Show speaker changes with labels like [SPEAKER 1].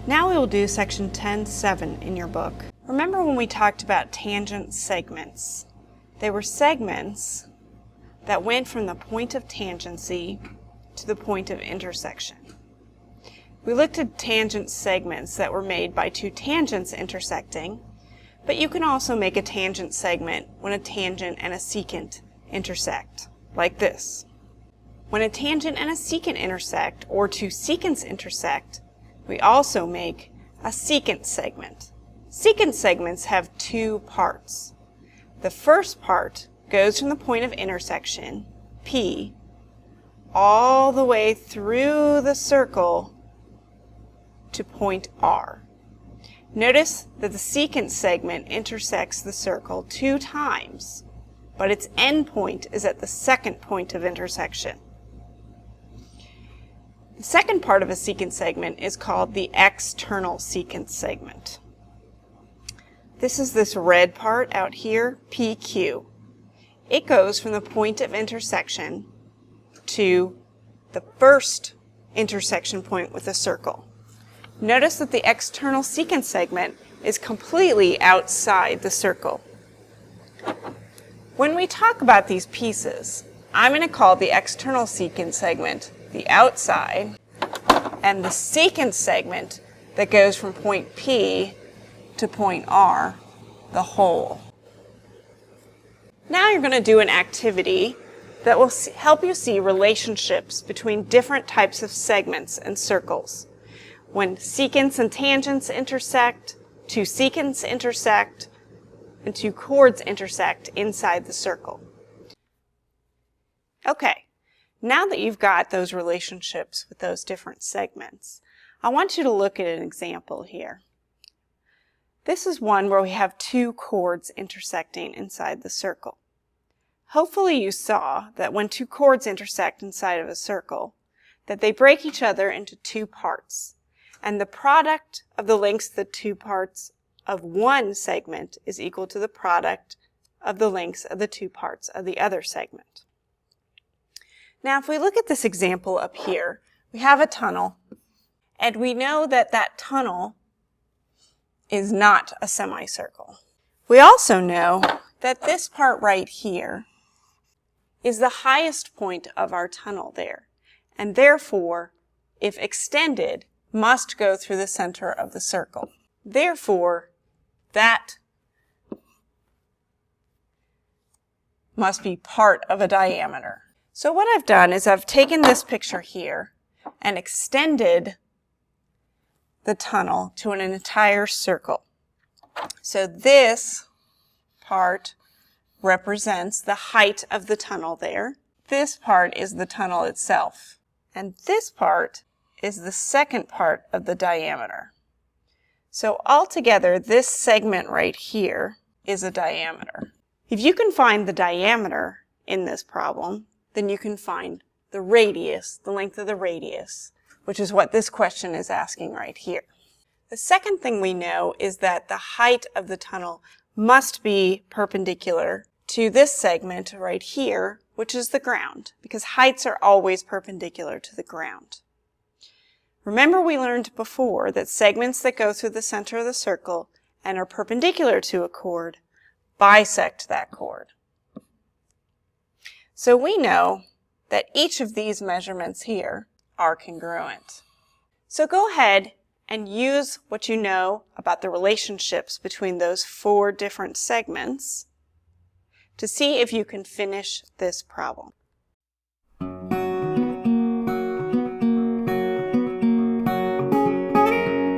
[SPEAKER 1] Now we will do section 10.7 in your book. Remember when we talked about tangent segments? They were segments that went from the point of tangency to the point of intersection. We looked at tangent segments that were made by two tangents intersecting, but you can also make a tangent segment when a tangent and a secant intersect, like this. When a tangent and a secant intersect, or two secants intersect, we also make a secant segment. Secant segments have two parts. The first part goes from the point of intersection, P, all the way through the circle to point R. Notice that the secant segment intersects the circle 2 times, but its end point is at the second point of intersection. The second part of a secant segment is called the external secant segment. This is this red part out here, PQ. It goes from the point of intersection to the first intersection point with a circle. Notice that the external secant segment is completely outside the circle. When we talk about these pieces, I'm going to call the external secant segment the outside, and the secant segment that goes from point P to point R, the whole. Now you're going to do an activity that will help you see relationships between different types of segments and circles. When secants and tangents intersect, two secants intersect, and two chords intersect inside the circle. Okay, now that you've got those relationships with those different segments, I want you to look at an example here. This is one where we have two chords intersecting inside the circle. Hopefully you saw that when two chords intersect inside of a circle, that they break each other into two parts. And the product of the lengths of the two parts of one segment is equal to the product of the lengths of the two parts of the other segment. Now, if we look at this example up here, we have a tunnel, and we know that that tunnel is not a semicircle. We also know that this part right here is the highest point of our tunnel there, and therefore, if extended, must go through the center of the circle. Therefore, that must be part of a diameter. So what I've done is I've taken this picture here and extended the tunnel to an entire circle. So this part represents the height of the tunnel there. This part is the tunnel itself. And this part is the second part of the diameter. So altogether, this segment right here is a diameter. If you can find the diameter in this problem, then you can find the radius, the length of the radius, which is what this question is asking right here. The second thing we know is that the height of the tunnel must be perpendicular to this segment right here, which is the ground, because heights are always perpendicular to the ground. Remember, we learned before that segments that go through the center of the circle and are perpendicular to a chord bisect that chord. So we know that each of these measurements here are congruent. So go ahead and use what you know about the relationships between those 4 different segments to see if you can finish this problem.